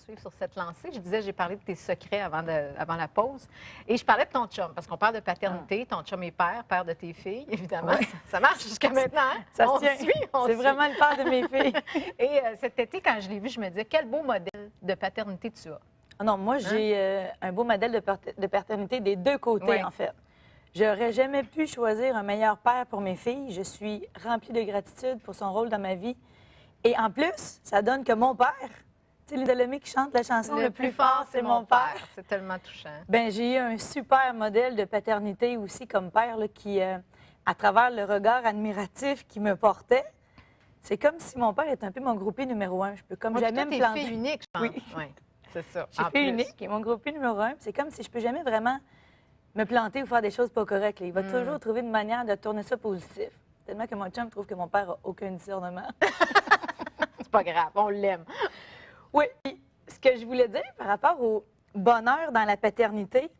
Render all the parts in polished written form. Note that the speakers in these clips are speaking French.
poursuivre sur cette lancée. Je disais, j'ai parlé de tes secrets avant la pause. Et je parlais de ton chum, parce qu'on parle de paternité. Ton chum est père de tes filles, évidemment. Ouais. Ça marche jusqu'à maintenant. Hein? Ça On se tient. suit, on C'est suit. vraiment le père de mes filles. Et cet été, quand je l'ai vu, je me disais, quel beau modèle de paternité tu as. Ah non, moi, j'ai un beau modèle de paternité des deux côtés, Ouais. en fait. J'aurais jamais pu choisir un meilleur père pour mes filles. Je suis remplie de gratitude pour son rôle dans ma vie. Et en plus, ça donne que mon père, tu sais, Linda Lemay qui chante la chanson Le plus fort, c'est mon père. C'est tellement touchant. Bien, j'ai eu un super modèle de paternité aussi comme père là, qui, à travers le regard admiratif qu'il me portait, c'est comme si mon père était un peu mon groupie numéro un. Je peux comme Moi, jamais puis me toi, t'es planter. fille unique, je pense. Oui. Oui, c'est ça. J'ai En fait plus. unique et mon groupie numéro un. C'est comme si je peux jamais vraiment me planter ou faire des choses pas correctes. là. Il va toujours trouver une manière de tourner ça positif. Tellement que mon chum trouve que mon père n'a aucun discernement. C'est pas grave, on l'aime. Oui, puis ce que je voulais dire par rapport au bonheur dans la paternité,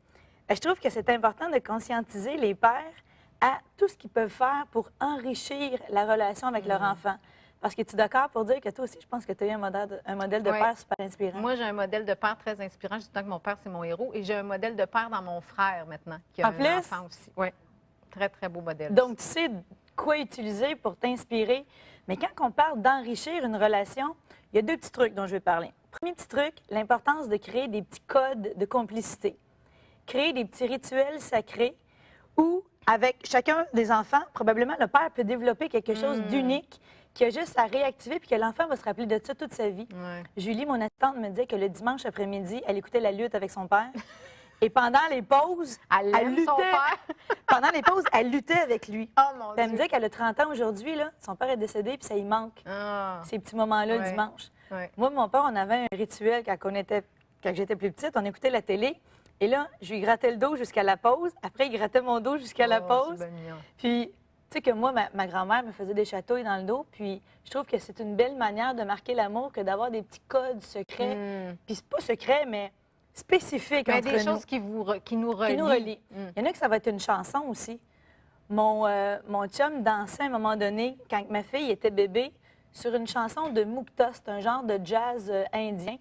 je trouve que c'est important de conscientiser les pères à tout ce qu'ils peuvent faire pour enrichir la relation avec leur enfant. Parce que tu es d'accord pour dire que toi aussi, je pense que tu as eu un modèle de Oui. père super inspirant. Moi, j'ai un modèle de père très inspirant. Je dis tout le temps que mon père, c'est mon héros. Et j'ai un modèle de père dans mon frère maintenant, qui a En un plus? enfant aussi. Oui, très, très beau modèle. Donc, tu sais quoi utiliser pour t'inspirer. Mais quand on parle d'enrichir une relation, il y a deux petits trucs dont je vais parler. Premier petit truc, l'importance de créer des petits codes de complicité. Créer des petits rituels sacrés où, avec chacun des enfants, probablement le père peut développer quelque chose d'unique qui a juste à réactiver puis que l'enfant va se rappeler de ça toute sa vie. Ouais. Julie, mon assistante, me disait que le dimanche après-midi, elle écoutait la lutte avec son père. Et pendant les pauses, Elle aime son père. pendant les pauses, elle luttait avec lui. Oh mon Puis elle me Dieu. disait qu'elle a 30 ans aujourd'hui, là. Son père est décédé, puis ça y manque, Ah, ces petits moments-là le Ouais. dimanche. ouais. Moi, mon père, on avait un rituel quand j'étais plus petite. On écoutait la télé. Et là, je lui grattais le dos jusqu'à la pause. Après, il grattait mon dos jusqu'à la Oh, pause. c'est bien mignon. Puis, tu sais que moi, ma grand-mère me faisait des chatouilles dans le dos. Puis, je trouve que c'est une belle manière de marquer l'amour que d'avoir des petits codes secrets. Puis, c'est pas secret, mais spécifiques Mais entre des nous. choses qui nous relient. Qui nous relient. Mm. Il y en a que ça va être une chanson aussi. Mon chum dansait à un moment donné, quand ma fille était bébé, sur une chanson de Mukta, c'est un genre de jazz indien. OK.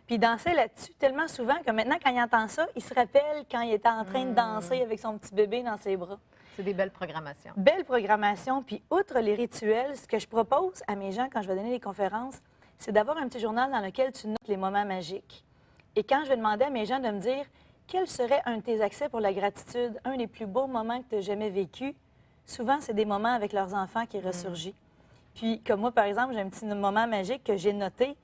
Puis il dansait là-dessus tellement souvent que maintenant, quand il entend ça, il se rappelle quand il était en train de danser avec son petit bébé dans ses bras. C'est des belles programmations. Belle programmation. Puis, outre les rituels, ce que je propose à mes gens quand je vais donner des conférences, c'est d'avoir un petit journal dans lequel tu notes les moments magiques. Et quand je vais demander à mes gens de me dire quel serait un de tes accès pour la gratitude, un des plus beaux moments que tu as jamais vécu, souvent, c'est des moments avec leurs enfants qui ressurgissent. Puis, comme moi, par exemple, j'ai un petit moment magique que j'ai noté.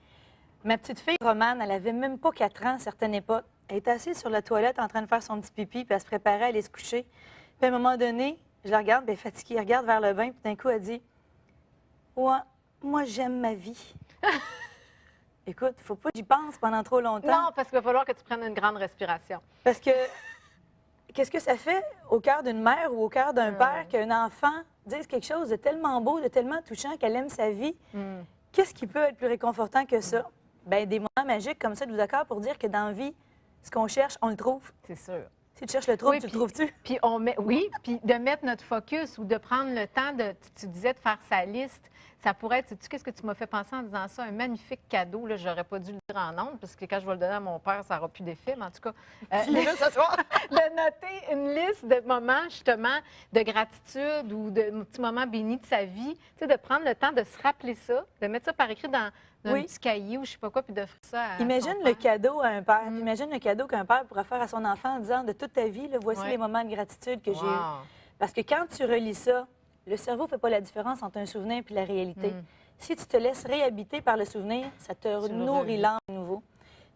Ma petite fille, Romane, elle avait même pas 4 ans à certaines époques. Elle était assise sur la toilette en train de faire son petit pipi, puis elle se préparait à aller se coucher. Puis, à un moment donné, je la regarde, bien fatiguée, elle regarde vers le bain, puis d'un coup, elle dit « Ouais, moi, j'aime ma vie. » Écoute, il faut pas que j'y pense pendant trop longtemps. Non, parce qu'il va falloir que tu prennes une grande respiration. Parce que qu'est-ce que ça fait au cœur d'une mère ou au cœur d'un père qu'un enfant dise quelque chose de tellement beau, de tellement touchant qu'elle aime sa vie? Qu'est-ce qui peut être plus réconfortant que ça? Bien, des moments magiques comme ça, êtes-vous d'accord pour dire que dans la vie, ce qu'on cherche, on le trouve? C'est sûr. Si tu cherches le trouble, Oui, tu le puis- trouves-tu? Puis puis de mettre notre focus ou de prendre le temps de, tu disais, de faire sa liste. Ça pourrait être, sais-tu qu'est-ce que tu m'as fait penser en disant ça? Un magnifique cadeau, là, j'aurais pas dû le dire en ondes, parce que quand je vais le donner à mon père, ça n'aura plus d'effet, mais en tout cas, Il est là ce soir. de noter une liste de moments, justement, de gratitude ou de petits moments bénis de sa vie. Tu sais, de prendre le temps de se rappeler ça, de mettre ça par écrit dans un Oui. petit cahier ou je sais pas quoi, puis d'offrir ça à Imagine son le père. cadeau à un père. Imagine le cadeau qu'un père pourra faire à son enfant en disant de toute ta vie, là, voici Ouais. les moments de gratitude que j'ai eus. Wow. Parce que quand tu relis ça, le cerveau ne fait pas la différence entre un souvenir et la réalité. Si tu te laisses réhabiter par le souvenir, ça te le nourrit revis. l'âme à nouveau.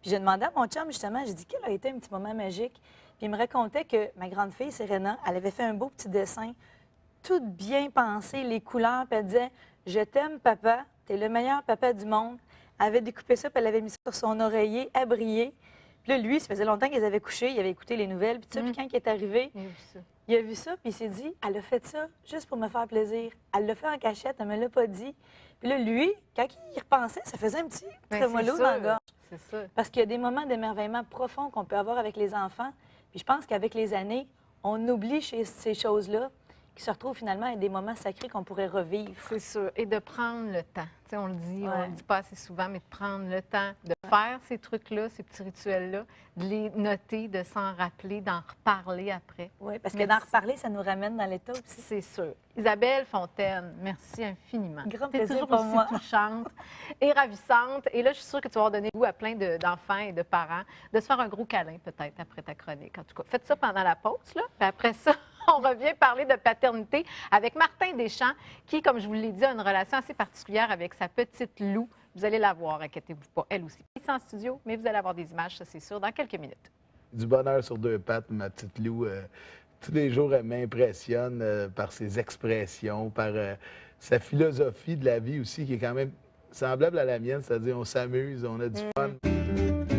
Puis j'ai demandé à mon chum, justement, j'ai dit, quel a été un petit moment magique? Puis il me racontait que ma grande fille, Serena, elle avait fait un beau petit dessin, tout bien pensé, les couleurs, puis elle disait, je t'aime, papa, t'es le meilleur papa du monde. Elle avait découpé ça, puis elle avait mis ça sur son oreiller, à briller. Puis là, lui, ça faisait longtemps qu'ils avaient couché, il avait écouté les nouvelles, puis tout ça, puis quand il est arrivé, J'ai vu ça. il a vu ça, puis il s'est dit, elle a fait ça juste pour me faire plaisir. Elle l'a fait en cachette, elle me l'a pas dit. Puis là, lui, quand il y repensait, ça faisait un petit Ben, trémolo c'est dans la sûr. gorge. C'est ça. Parce qu'il y a des moments d'émerveillement profond qu'on peut avoir avec les enfants. Puis je pense qu'avec les années, on oublie ces choses-là. qui se retrouvent finalement à des moments sacrés qu'on pourrait revivre. C'est sûr. Et de prendre le temps. Tu sais, on le dit, on Ouais. le dit pas assez souvent, mais de prendre le temps de faire ces trucs-là, ces petits rituels-là, de les noter, de s'en rappeler, d'en reparler après. Oui, parce que Merci. d'en reparler, ça nous ramène dans l'état aussi. C'est sûr. Isabelle Fontaine, merci infiniment. Grand T'es plaisir toujours pour aussi moi. touchante et ravissante. Et là, je suis sûre que tu vas avoir donné goût à plein d'enfants et de parents de se faire un gros câlin peut-être après ta chronique. En tout cas, faites ça pendant la pause, là. Puis après ça, on revient parler de paternité avec Martin Deschamps, qui, comme je vous l'ai dit, a une relation assez particulière avec sa petite Lou. Vous allez la voir, inquiétez-vous pas, elle aussi. Elle est en studio, mais vous allez avoir des images, ça c'est sûr, dans quelques minutes. Du bonheur sur deux pattes, ma petite Lou. Tous les jours, elle m'impressionne par ses expressions, par sa philosophie de la vie aussi, qui est quand même semblable à la mienne, c'est-à-dire on s'amuse, on a du fun.